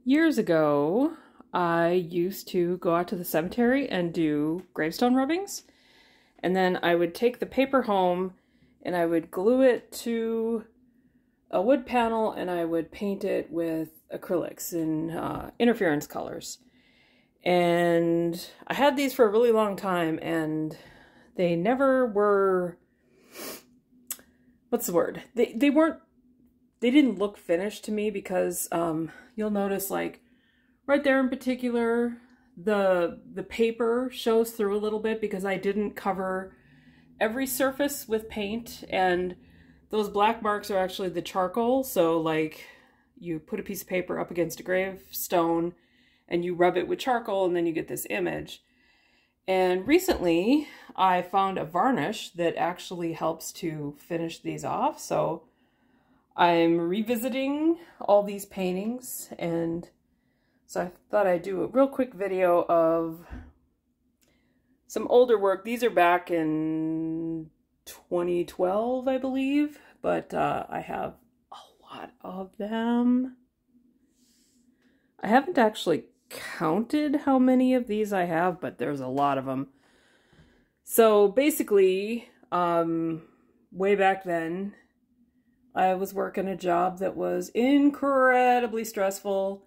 Years ago, I used to go out to the cemetery and do gravestone rubbings. And then I would take the paper home and I would glue it to a wood panel and I would paint it with acrylics in interference colors. And I had these for a really long time and they never were, what's the word? They didn't look finished to me because you'll notice like right there in particular, the paper shows through a little bit because I didn't cover every surface with paint, and those black marks are actually the charcoal. So like you put a piece of paper up against a gravestone and you rub it with charcoal and then you get this image. And recently I found a varnish that actually helps to finish these off. So I'm revisiting all these paintings, and so I thought I'd do a real quick video of some older work. These are back in 2012, I believe, but I have a lot of them. I haven't actually counted how many of these I have, but there's a lot of them. So basically, way back then, I was working a job that was incredibly stressful,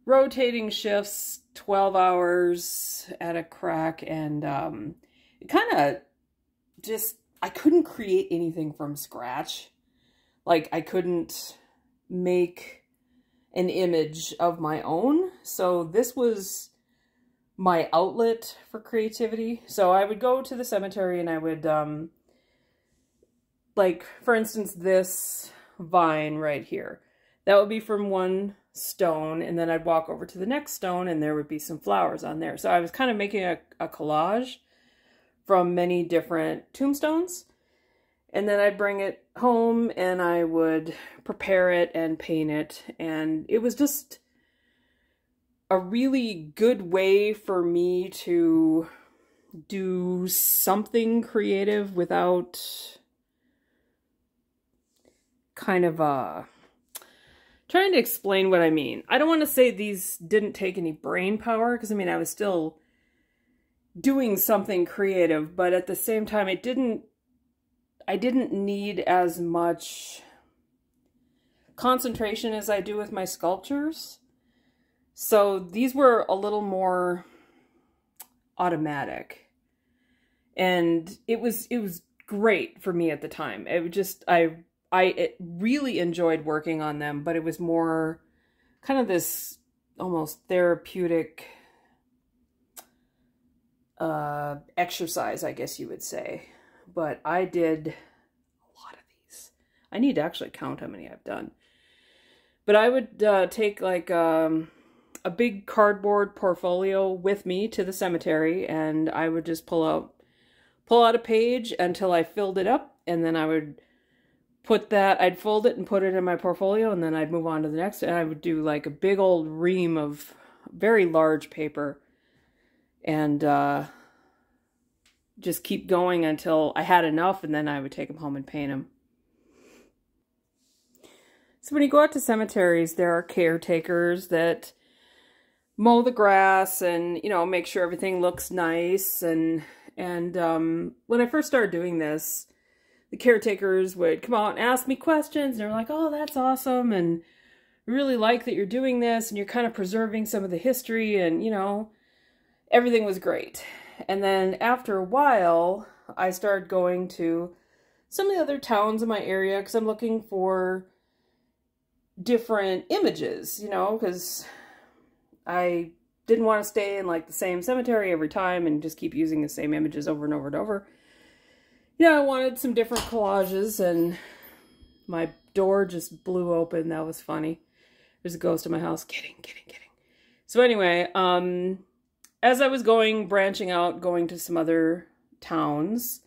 rotating shifts, 12 hours at a crack, and it kind of just, I couldn't create anything from scratch. Like, I couldn't make an image of my own, so this was my outlet for creativity. So I would go to the cemetery and I would, like, for instance, this vine right here, that would be from one stone, and then I'd walk over to the next stone and there would be some flowers on there. So I was kind of making a collage from many different tombstones, and then I'd bring it home and I would prepare it and paint it, and it was just a really good way for me to do something creative without kind of trying to explain what I mean. I don't want to say these didn't take any brain power, because I mean I was still doing something creative, but at the same time I didn't need as much concentration as I do with my sculptures. So these were a little more automatic, and it was great for me at the time. It was just I really enjoyed working on them, but it was more kind of this almost therapeutic exercise, I guess you would say. But I did a lot of these. I need to actually count how many I've done. But I would take like a big cardboard portfolio with me to the cemetery, and I would just pull out a page until I filled it up, and then I would I'd fold it and put it in my portfolio, and then I'd move on to the next, and I would do like a big old ream of very large paper, and just keep going until I had enough, and then I would take them home and paint them. So when you go out to cemeteries, there are caretakers that mow the grass and, you know, make sure everything looks nice, and when I first started doing this, the caretakers would come out and ask me questions, and they're like, oh, that's awesome, and I really like that you're doing this, and you're kind of preserving some of the history, and, you know, everything was great. And then after a while, I started going to some of the other towns in my area because I'm looking for different images, you know, because I didn't want to stay in like the same cemetery every time and just keep using the same images over and over and over. Yeah, I wanted some different collages, and my door just blew open. That was funny. There's a ghost in my house. Kidding. So anyway, as I was branching out, going to some other towns,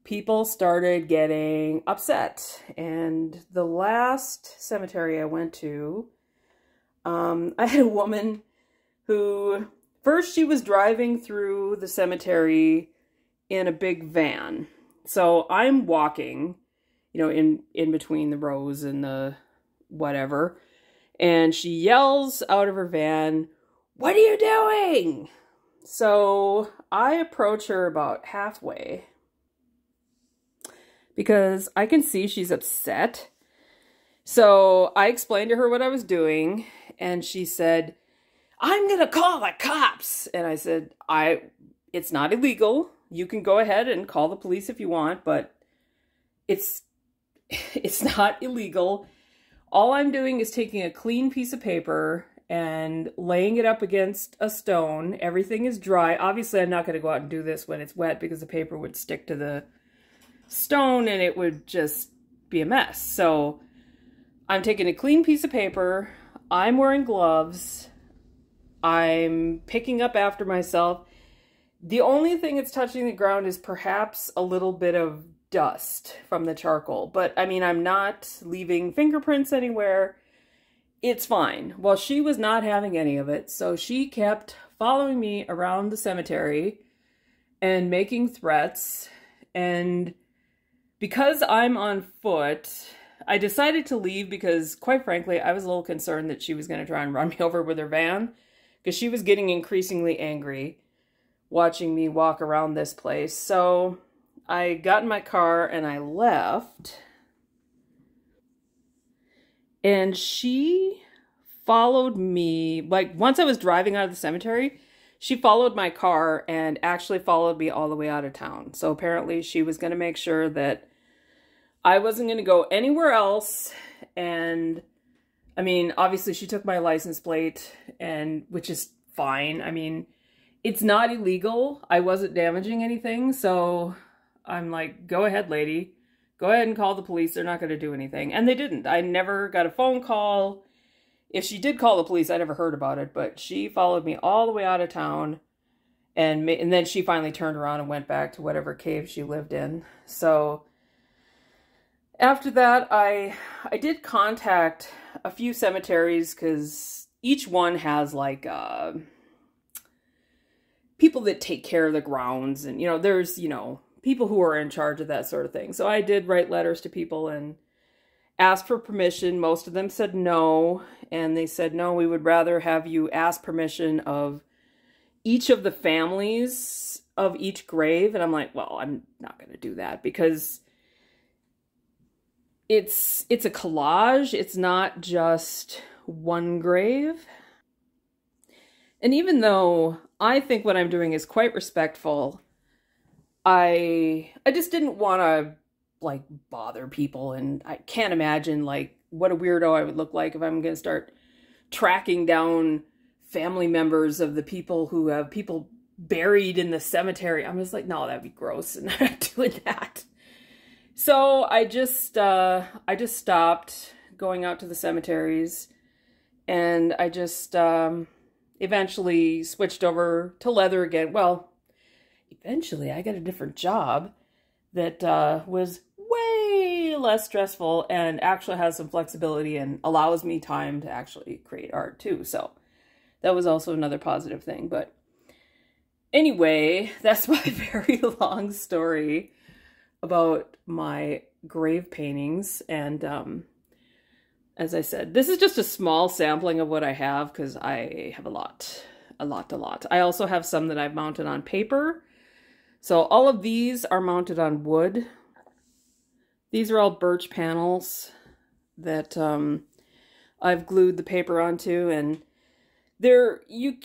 people started getting upset. And the last cemetery I went to, I had a woman who, first she was driving through the cemetery in a big van. So I'm walking, you know, in between the rows and the whatever. And she yells out of her van, "What are you doing?" So I approach her about halfway because I can see she's upset. So I explained to her what I was doing, and she said, "I'm going to call the cops." And I said, it's not illegal. You can go ahead and call the police if you want, but it's not illegal. All I'm doing is taking a clean piece of paper and laying it up against a stone. Everything is dry. Obviously, I'm not going to go out and do this when it's wet because the paper would stick to the stone and it would just be a mess. So I'm taking a clean piece of paper. I'm wearing gloves. I'm picking up after myself. The only thing that's touching the ground is perhaps a little bit of dust from the charcoal. But, I mean, I'm not leaving fingerprints anywhere. It's fine. Well, she was not having any of it, so she kept following me around the cemetery and making threats. And because I'm on foot, I decided to leave because, quite frankly, I was a little concerned that she was going to try and run me over with her van because she was getting increasingly angry watching me walk around this place. So I got in my car and I left. And she followed me, like once I was driving out of the cemetery, she followed my car and actually followed me all the way out of town. So apparently she was going to make sure that I wasn't going to go anywhere else. And I mean, obviously she took my license plate, and which is fine. I mean, it's not illegal. I wasn't damaging anything. So I'm like, go ahead, lady. Go ahead and call the police. They're not going to do anything. And they didn't. I never got a phone call. If she did call the police, I never heard about it. But she followed me all the way out of town. And then she finally turned around and went back to whatever cave she lived in. So after that, I did contact a few cemeteries because each one has like people that take care of the grounds. And, there's, people who are in charge of that sort of thing. So I did write letters to people and ask for permission. Most of them said no. And they said, no, we would rather have you ask permission of each of the families of each grave. And I'm like, well, I'm not going to do that because it's a collage. It's not just one grave. And even though I think what I'm doing is quite respectful, I just didn't want to, like, bother people. And I can't imagine, like, what a weirdo I would look like if I'm going to start tracking down family members of the people who have people buried in the cemetery. I'm just like, no, that'd be gross. And I'm not doing that. So I just stopped going out to the cemeteries. And I just eventually switched over to leather again. Well, eventually I got a different job that was way less stressful and actually has some flexibility and allows me time to actually create art too. So that was also another positive thing. But anyway, that's my very long story about my grave paintings. And as I said, this is just a small sampling of what I have because I have a lot. I also have some that I've mounted on paper. So all of these are mounted on wood. These are all birch panels that I've glued the paper onto, and you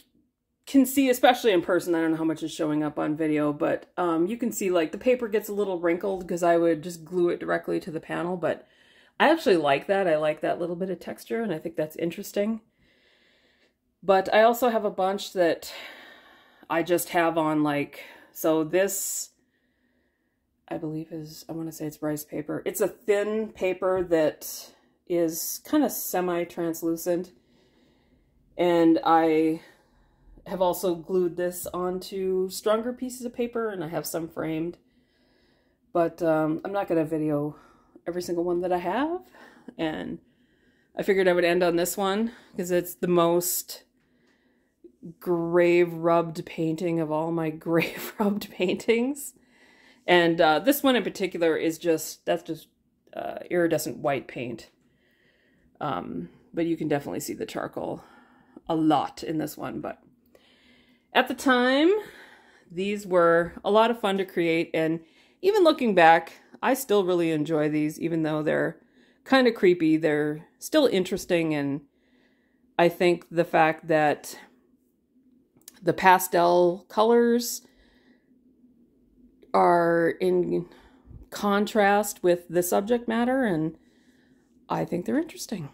can see, especially in person, I don't know how much is showing up on video, but you can see like the paper gets a little wrinkled because I would just glue it directly to the panel, but I actually like that. I like that little bit of texture, and I think that's interesting. But I also have a bunch that I just have on, like, so this, I believe is, I want to say it's rice paper. It's a thin paper that is kind of semi-translucent. And I have also glued this onto stronger pieces of paper, and I have some framed. But I'm not going to video every single one that I have. And I figured I would end on this one because it's the most grave rubbed painting of all my grave rubbed paintings. And this one in particular is that's just iridescent white paint. but you can definitely see the charcoal a lot in this one. But at the time, these were a lot of fun to create, and even looking back, I still really enjoy these, even though they're kind of creepy. They're still interesting, and I think the fact that the pastel colors are in contrast with the subject matter, and I think they're interesting.